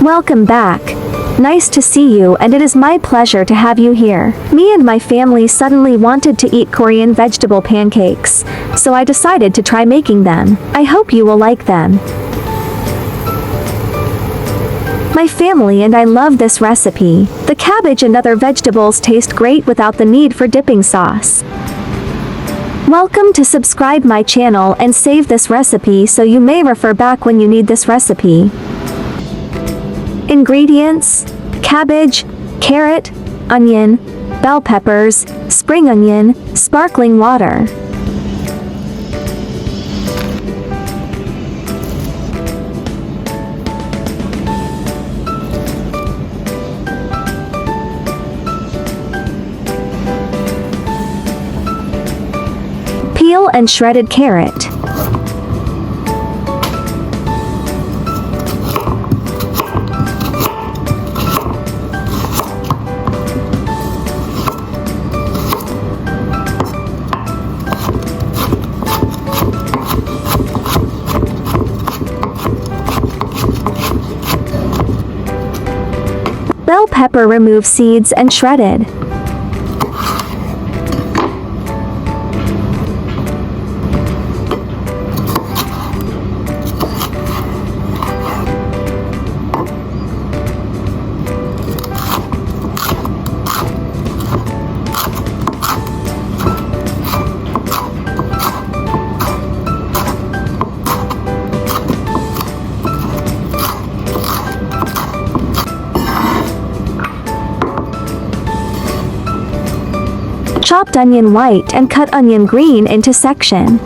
Welcome back. Nice to see you, and it is my pleasure to have you here. Me and my family suddenly wanted to eat Korean vegetable pancakes, so I decided to try making them. I hope you will like them. My family and I love this recipe. The cabbage and other vegetables taste great without the need for dipping sauce. Welcome to subscribe my channel and save this recipe so you may refer back when you need this recipe. Ingredients: cabbage, carrot, onion, bell peppers, spring onion, sparkling water. Peel and shredded carrot. Bell pepper, remove seeds and shredded. Chopped onion white and cut onion green into section.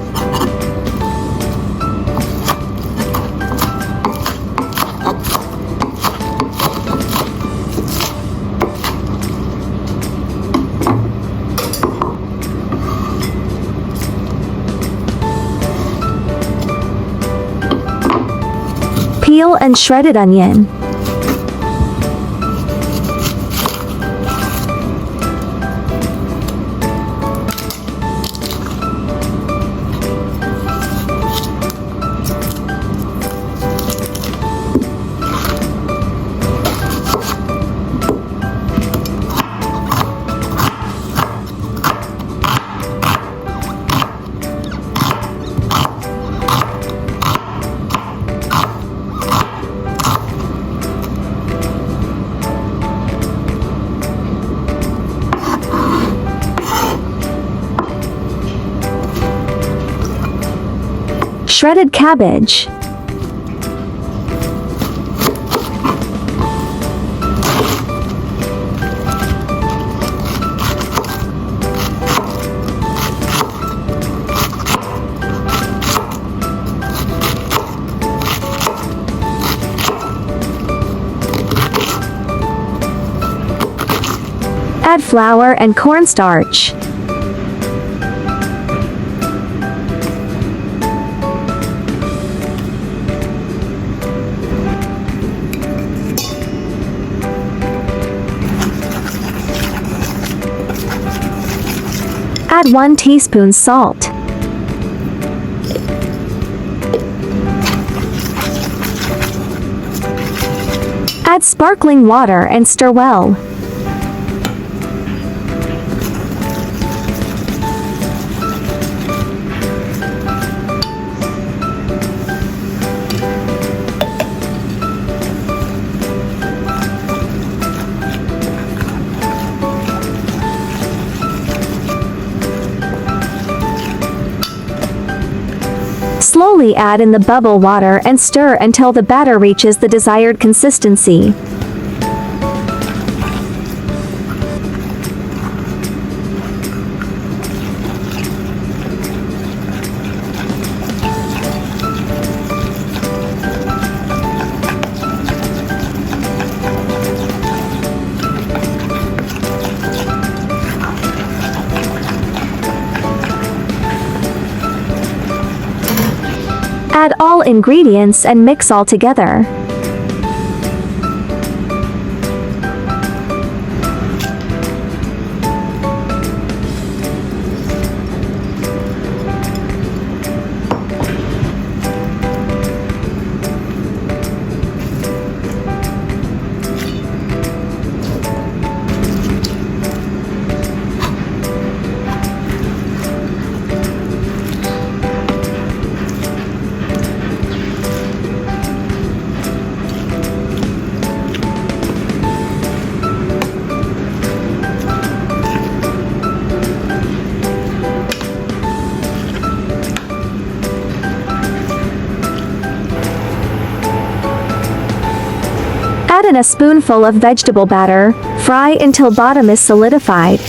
Peel and shredded onion. Shredded cabbage. Add flour and cornstarch. Add 1 teaspoon salt. Add sparkling water and stir well. Slowly add in the bubble water and stir until the batter reaches the desired consistency. Add all ingredients and mix all together. in a spoonful of vegetable batter, fry until bottom is solidified.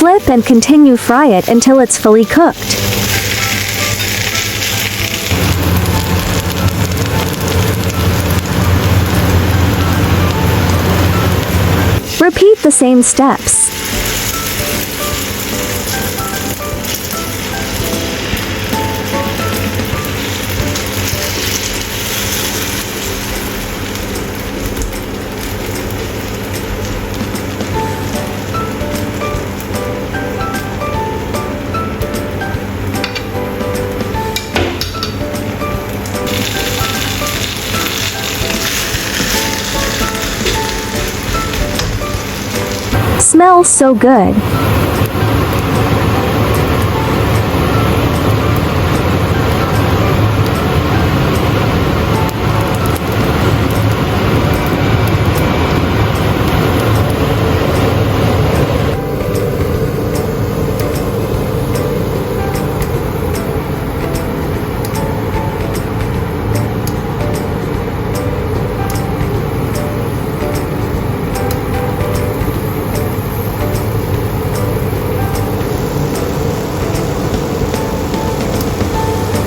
Flip and continue fry it until it's fully cooked. Repeat the same steps. Smells so good.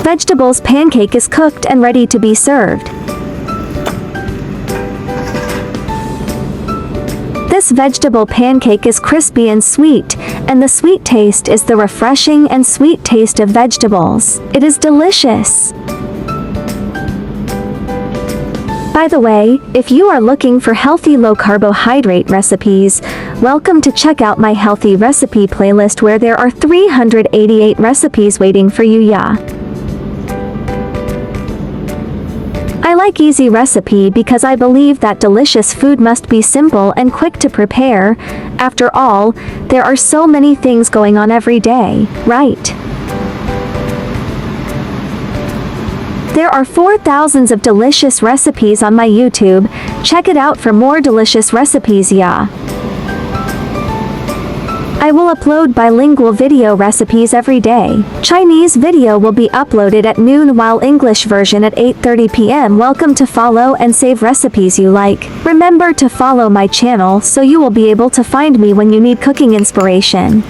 Vegetables pancake is cooked and ready to be served. This vegetable pancake is crispy and sweet, and the sweet taste is the refreshing and sweet taste of vegetables. It is delicious. By the way, if you are looking for healthy low-carbohydrate recipes, welcome to check out my healthy recipe playlist where there are 388 recipes waiting for you, yeah. I like easy recipe because I believe that delicious food must be simple and quick to prepare. After all, there are so many things going on every day, right? There are 4,000 of delicious recipes on my YouTube. Check it out for more delicious recipes, yeah. I will upload bilingual video recipes every day. Chinese video will be uploaded at noon while English version at 8:30 p.m. Welcome to follow and save recipes you like. Remember to follow my channel so you will be able to find me when you need cooking inspiration.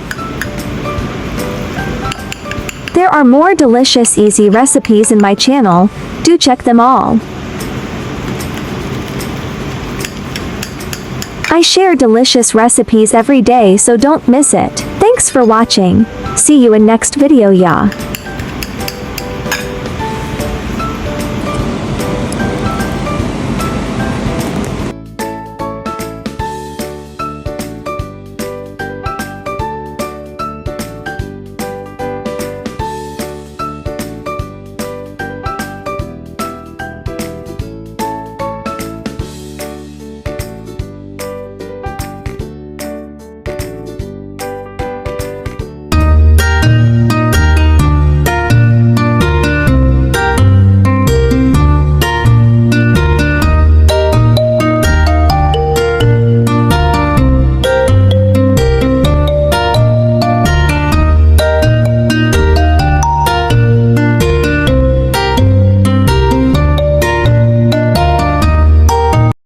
There are more delicious easy recipes in my channel. Do check them all. I share delicious recipes every day, so don't miss it. Thanks for watching. See you in next video, yeah.